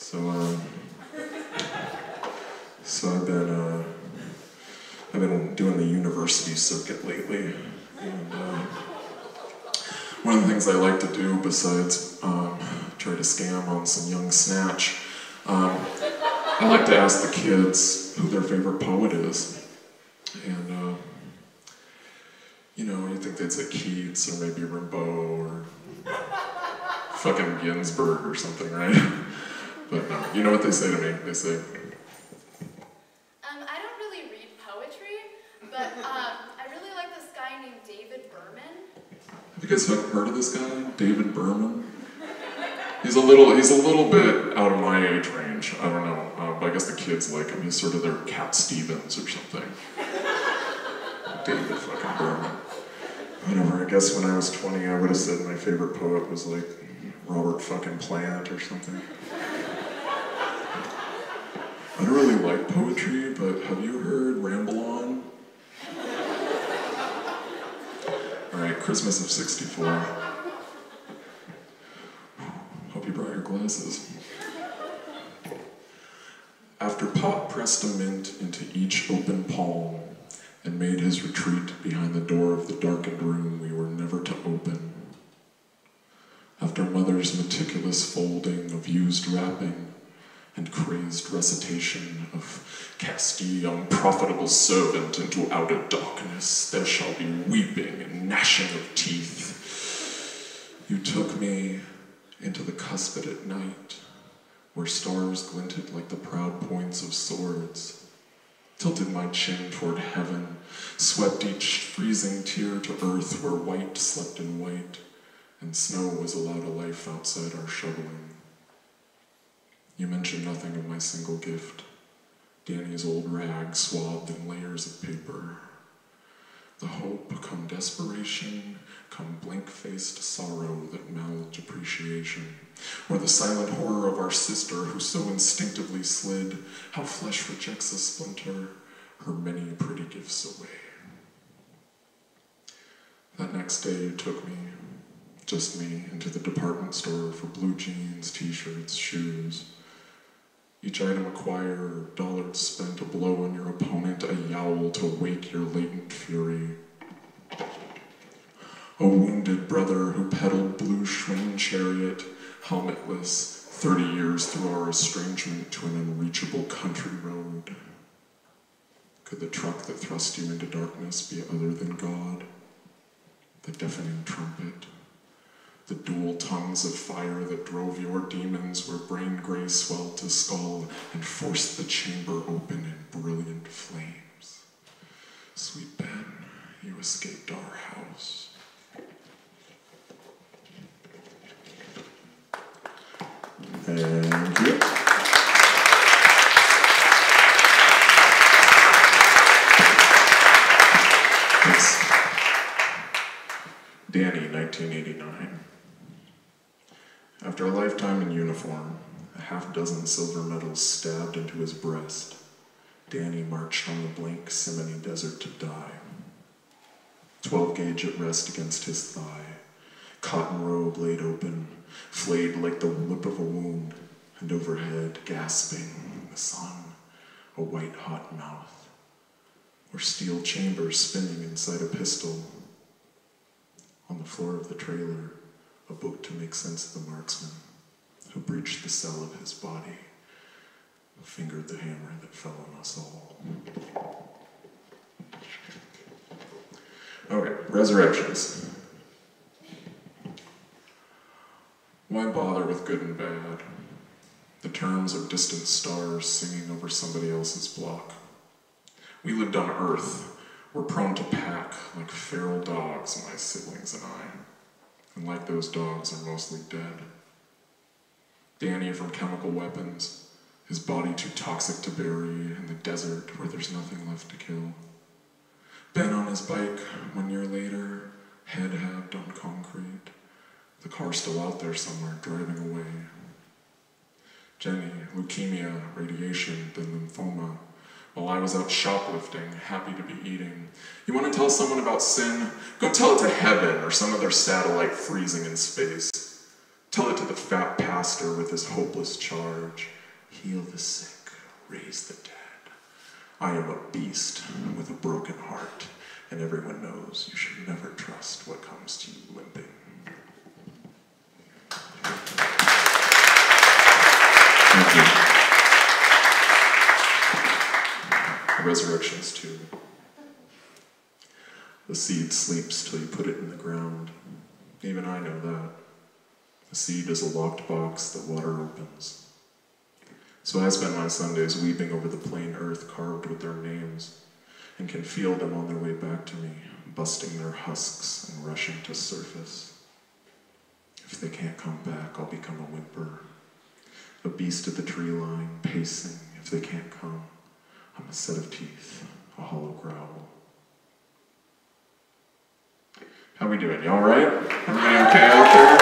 So I've been doing the university circuit lately, and one of the things I like to do besides try to scam on some young snatch, I like to ask the kids who their favorite poet is, and you know, you think they'd say Keats or maybe Rimbaud or fucking Ginsberg or something, right? But no, you know what they say to me? They say, I don't really read poetry, but I really like this guy named David Berman. have you guys heard of this guy, David Berman? He's a little bit out of my age range. I don't know, but I guess the kids like him. He's sort of their Cat Stevens or something. David fucking Berman. Whatever, I guess when I was 20, I would have said my favorite poet was like Robert fucking Plant or something. I don't really like poetry, but have you heard Ramble On? Alright, Christmas of '64. Hope you brought your glasses. After Pop pressed a mint into each open palm and made his retreat behind the door of the darkened room we were never to open, after Mother's meticulous folding of used wrapping and crazed recitation of "Cast ye unprofitable servant into outer darkness, there shall be weeping and gnashing of teeth," you took me into the cuspid at night, where stars glinted like the proud points of swords, tilted my chin toward heaven, swept each freezing tear to earth where white slept in white, and snow was allowed a life outside our shoveling. You mentioned nothing of my single gift, Danny's old rag swathed in layers of paper. The hope, come desperation, come blank-faced sorrow that mouthed appreciation, or the silent horror of our sister who so instinctively slid, how flesh rejects a splinter, her many pretty gifts away. That next day you took me, just me, into the department store for blue jeans, t-shirts, shoes. Each item acquired, dollars spent to blow on your opponent, a yowl to wake your latent fury. A wounded brother who pedaled blue Schwinn chariot, helmetless, 30 years through our estrangement to an unreachable country road. Could the truck that thrust you into darkness be other than God? The deafening trumpet, the dual tongues of fire that drove your demons where brain gray swelled to skull and forced the chamber open in brilliant flames. Sweet Ben, you escaped our house. Thank you. Thanks. Danny, 1989. After a lifetime in uniform, a half-dozen silver medals stabbed into his breast, Danny marched on the blank Simony Desert to die. 12-gauge at rest against his thigh, cotton robe laid open, flayed like the lip of a wound, and overhead, gasping, the sun, a white-hot mouth, or steel chambers spinning inside a pistol. On the floor of the trailer, a book to make sense of the marksman who breached the cell of his body, who fingered the hammer that fell on us all. Okay, resurrections. Why bother with good and bad? The terms of distant stars singing over somebody else's block. We lived on Earth. We're prone to pack like feral dogs, my siblings and I. And like those dogs, are mostly dead. Danny from chemical weapons, his body too toxic to bury in the desert where there's nothing left to kill. Ben on his bike 1 year later, head halved on concrete. The car still out there somewhere, driving away. Jenny, leukemia, radiation, then lymphoma. While I was out shoplifting, happy to be eating. You want to tell someone about sin? Go tell it to heaven or some other satellite freezing in space. Tell it to the fat pastor with his hopeless charge. Heal the sick, raise the dead. I am a beast with a broken heart, and everyone knows you should never trust what comes to you limping. Thank you. Resurrections 2. The seed sleeps till you put it in the ground. Even I know that. The seed is a locked box that water opens. So I spend my Sundays weeping over the plain earth carved with their names, and can feel them on their way back to me, busting their husks and rushing to surface. If they can't come back, I'll become a whimper, a beast at the tree line, pacing. If they can't come, I'm a set of teeth, a hollow growl. How we doing? You all right? Everybody okay out there?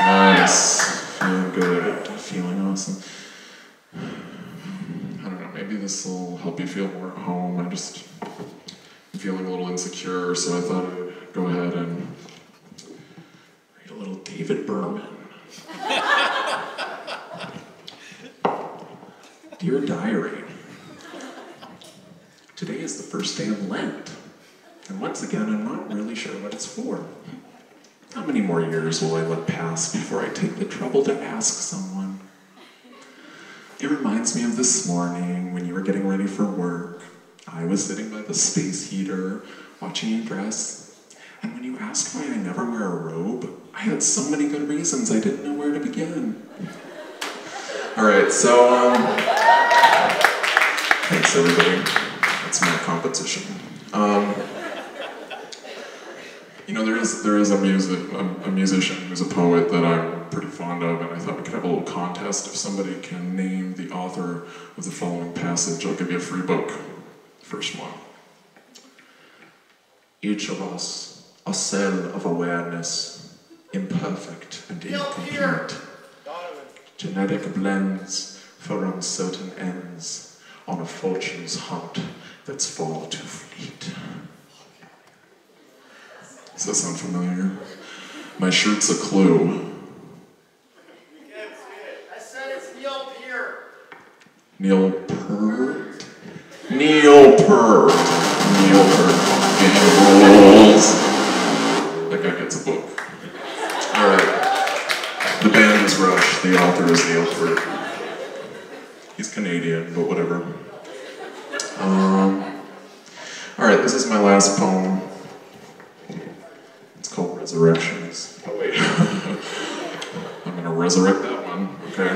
Nice. Feeling good. Feeling awesome. I don't know, maybe this will help you feel more at home. I'm feeling a little insecure, so I thought I'd go ahead and read a little David Berman. Dear Diary, today is the first day of Lent, and once again, I'm not really sure what it's for. How many more years will I let pass before I take the trouble to ask someone? It reminds me of this morning when you were getting ready for work. I was sitting by the space heater, watching you dress, and when you asked why I never wear a robe, I had so many good reasons I didn't know where to begin. Alright, so, thanks everybody. That's my competition. You know, there is a musician who's a poet that I'm pretty fond of, and I thought we could have a little contest. If somebody can name the author of the following passage, I'll give you a free book. First one. Each of us, a cell of awareness, imperfect and incomplete. Genetic blends for uncertain ends on a fortune's hunt that's far too fleet. Does that sound familiar? My shirt's a clue. You can't see it. I said it's Neil Peart. Neil Peart? Neil Peart. Neil Peart. Game rules. That guy gets a book. Alright. The band is Rush. The author is Neil Peart. He's Canadian, but whatever. Alright, this is my last poem. It's called Resurrections. Oh wait. I'm gonna resurrect that one, okay?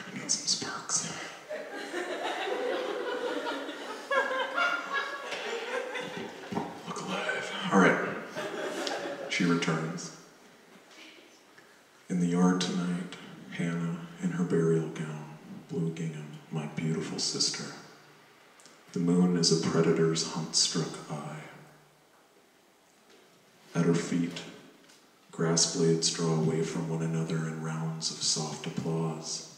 I need some sparks. Look alive. Alright. She returns. In the yard tonight, Hannah, in her burial gown, blue gingham, my beautiful sister. The moon is a predator's hunt-struck eye. At her feet, grass blades draw away from one another in rounds of soft applause.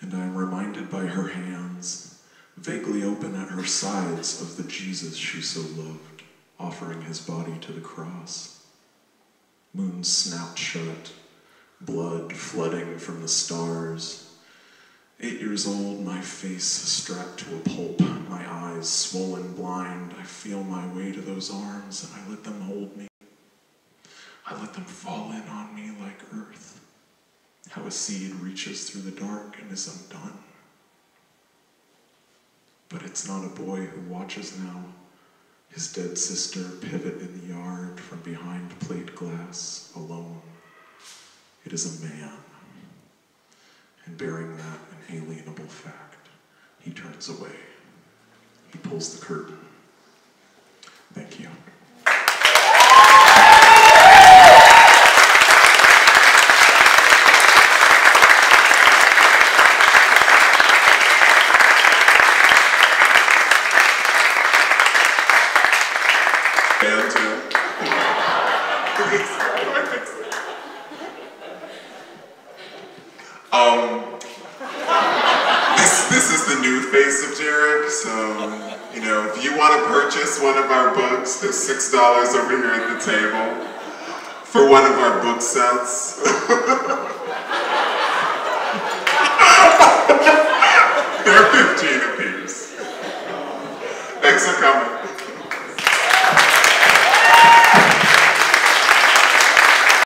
And I am reminded by her hands, vaguely open at her sides, of the Jesus she so loved, offering his body to the cross. Moon snapped shut, blood flooding from the stars. 8 years old, my face strapped to a pulp, my eyes swollen blind. I feel my way to those arms, and I let them hold me. I let them fall in on me like earth. How a seed reaches through the dark and is undone. But it's not a boy who watches now. His dead sister pivot in the yard from behind plate glass, alone. It is a man. And bearing that inalienable fact, he turns away. He pulls the curtain. Thank you. you know, if you want to purchase one of our books, there's $6 over here at the table for one of our book sets. They're 15 apiece. Thanks for coming.